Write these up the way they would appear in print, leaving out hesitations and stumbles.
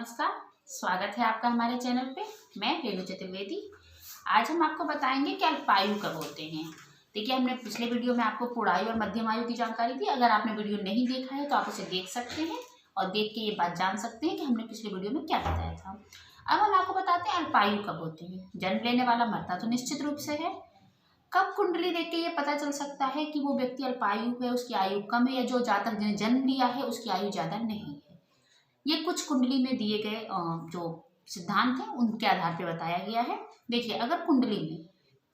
नमस्कार, स्वागत है आपका हमारे चैनल पे। मैं रेणु चतुर्वेदी। आज हम आपको बताएंगे कि अल्पायु कब होते हैं। देखिए, हमने पिछले वीडियो में आपको पूर्णायु और मध्यम आयु की जानकारी दी। अगर आपने वीडियो नहीं देखा है तो आप उसे देख सकते हैं और देख के ये बात जान सकते हैं कि हमने पिछले वीडियो में क्या बताया था। अब हम आपको बताते हैं अल्पायु कब होते हैं। जन्म लेने वाला मरता तो निश्चित रूप से है। कब कुंडली देख के ये पता चल सकता है कि वो व्यक्ति अल्पायु है, उसकी आयु कम है, या जो जातक ने जन्म लिया है उसकी आयु ज्यादा नहीं है। ये कुछ कुंडली में दिए गए जो सिद्धांत हैं उनके आधार पर बताया गया है। देखिए, अगर कुंडली में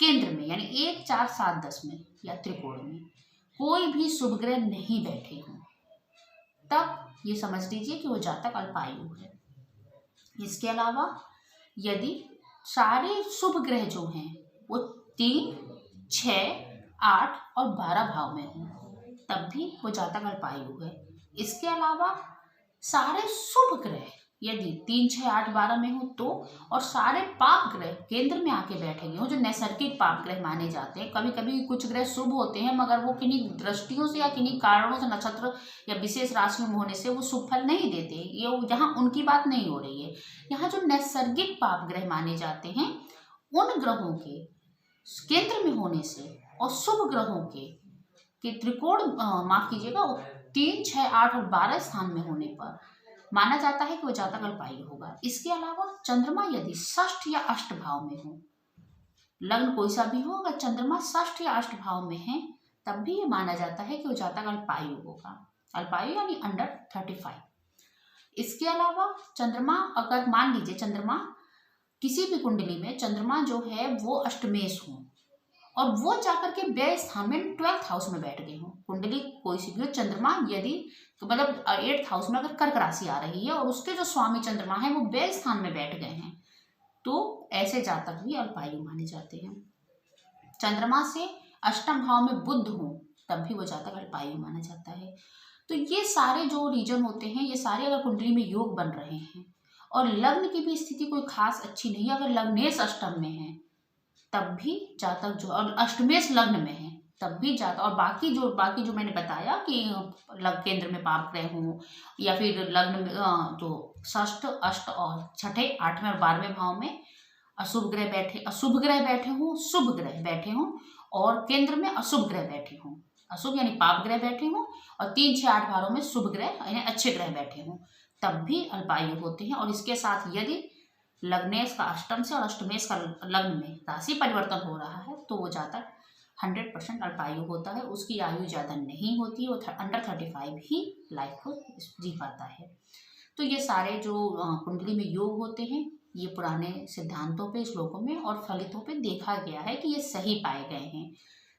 केंद्र में यानी 1, 4, 7, 10 में या त्रिकोण में कोई भी शुभ ग्रह नहीं बैठे हों, तब ये समझ लीजिए कि वो जातक अल्पायु है। इसके अलावा यदि सारे शुभ ग्रह जो हैं वो 3, 6, 8 और 12 भाव में हों, तब भी वो जातक अल्पायु है। इसके अलावा सारे शुभ ग्रह यदि 3, 6, 8, 12 में हो तो, और सारे पाप ग्रह केंद्र में आके बैठेंगे हो, जो नैसर्गिक पाप ग्रह माने जाते हैं। कभी कभी कुछ ग्रह शुभ होते हैं मगर वो किन्हीं दृष्टियों से या किन्हीं कारणों से, नक्षत्र या विशेष राशि में होने से वो शुभ फल नहीं देते। ये यहाँ उनकी बात नहीं हो रही है। यहाँ जो नैसर्गिक पाप ग्रह माने जाते हैं उन ग्रहों के केंद्र में होने से और शुभ ग्रहों के त्रिकोण माफ कीजिएगा 3, 6, 8 और 12 स्थान में होने पर माना जाता है कि वो जातक अल्पायु होगा। इसके अलावा चंद्रमा यदि षष्ठ या अष्ट भाव में हो, लग्न कोई सा भी हो, अगर चंद्रमा षष्ठ या अष्ट भाव में है तब भी ये माना जाता है कि वो जातक अल्पायु होगा। अल्पायु यानी अंडर 35। इसके अलावा चंद्रमा, अगर मान लीजिए चंद्रमा किसी भी कुंडली में चंद्रमा जो है वो अष्टमेश हो और वो जाकर के व्यय स्थान में 12th हाउस में बैठ गए हों, कुंडली कोई सी भी हो, चंद्रमा यदि तो मतलब 8th हाउस में अगर कर्क राशि आ रही है और उसके जो स्वामी चंद्रमा है वो व्यय स्थान में बैठ गए हैं, तो ऐसे जातक भी अल्पायु माने जाते हैं। चंद्रमा से अष्टम भाव में बुध हो तब भी वो जातक अल्पायु माना जाता है। तो ये सारे जो रीजन होते हैं, ये सारे अगर कुंडली में योग बन रहे हैं और लग्न की भी स्थिति कोई खास अच्छी नहीं है, अगर लग्नेश अष्टम में है तब भी जातक जो, और अष्टमेश लग्न में है तब भी जातक, और बाकी जो मैंने बताया कि लग्न केंद्र में पाप ग्रह हो या फिर लग्न में तो षष्ठ, अष्ट और छठे, 8वें और 12वें भाव में अशुभ ग्रह बैठे हों, शुभ ग्रह बैठे हों और केंद्र में अशुभ ग्रह बैठे हों, अशुभ यानी पाप ग्रह बैठे हों और 3, 6, 8 भावों में शुभ ग्रह यानी अच्छे ग्रह बैठे हों, तब भी अल्पायु होते हैं। और इसके साथ यदि लग्नेश का अष्टम से और अष्टमेश का लग्न में राशि परिवर्तन हो रहा है तो वो जातक 100% अल्पायु होता है। उसकी आयु ज़्यादा नहीं होती, वो अंडर 35 ही लाइफ को जी पाता है। तो ये सारे जो कुंडली में योग होते हैं ये पुराने सिद्धांतों पे, श्लोकों में और फलितों पे देखा गया है कि ये सही पाए गए हैं।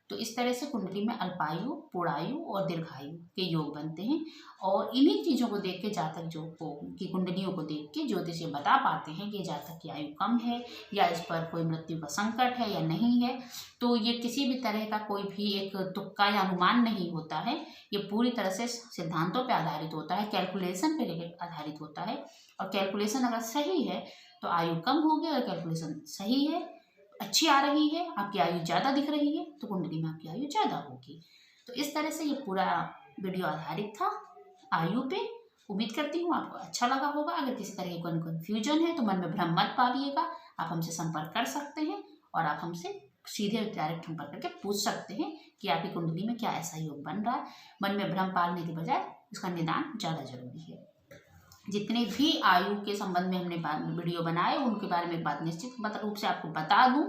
तो इस तरह से कुंडली में अल्पायु, पूर्णायु और दीर्घायु के योग बनते हैं और इन्हीं चीज़ों को देख के जातक जो की कुंडलियों को देख के ज्योतिषी बता पाते हैं कि जातक की आयु कम है या इस पर कोई मृत्यु का संकट है या नहीं है। तो ये किसी भी तरह का कोई भी एक तुक्का या अनुमान नहीं होता है, ये पूरी तरह से सिद्धांतों पर आधारित होता है, कैलकुलेशन पर आधारित होता है। और कैलकुलेशन अगर सही है तो आयु कम होगी, अगर कैलकुलेशन सही है, अच्छी आ रही है, आपकी आयु ज़्यादा दिख रही है तो कुंडली में आपकी आयु ज़्यादा होगी। तो इस तरह से ये पूरा वीडियो आधारित था आयु पे। उम्मीद करती हूँ आपको अच्छा लगा होगा। अगर किसी तरह की कोई कन्फ्यूजन है तो मन में भ्रम मत पालिएगा, आप हमसे संपर्क कर सकते हैं और आप हमसे सीधे डायरेक्ट संपर्क करके पूछ सकते हैं कि आपकी कुंडली में क्या ऐसा योग बन रहा है। मन में भ्रम पालने के बजाय इसका निदान ज़्यादा जरूरी है। जितने भी आयु के संबंध में हमने वीडियो बनाए उनके बारे में एक बात निश्चित रूप से आपको बता दूं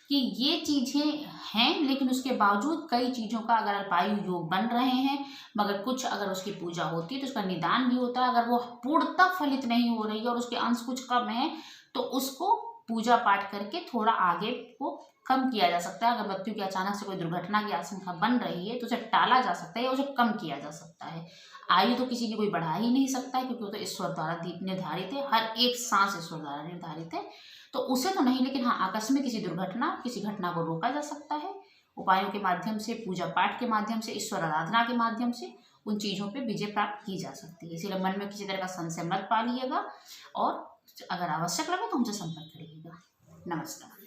कि ये चीज़ें हैं, लेकिन उसके बावजूद कई चीज़ों का अगर अल्पायु योग बन रहे हैं मगर कुछ अगर उसकी पूजा होती है तो उसका निदान भी होता है। अगर वो पूर्णतः फलित नहीं हो रही है और उसके अंश कुछ कम है तो उसको पूजा पाठ करके थोड़ा आगे को कम किया जा सकता है। अगर मृत्यु की अचानक से कोई दुर्घटना की आशंका बन रही है तो उसे टाला जा सकता है या उसे कम किया जा सकता है। आयु तो किसी की कोई बढ़ा ही नहीं सकता है क्योंकि वो तो ईश्वर द्वारा निर्धारित है, हर एक सांस ईश्वर द्वारा निर्धारित है, तो उसे तो नहीं। लेकिन हाँ, आकस्मिक किसी घटना को रोका जा सकता है उपायों के माध्यम से, पूजा पाठ के माध्यम से, ईश्वर आराधना के माध्यम से उन चीज़ों पे विजय प्राप्त की जा सकती है। इसीलिए मन में किसी तरह का संशय मत पालिएगा और अगर आवश्यक लगे तो हमसे संपर्क करिएगा। नमस्कार।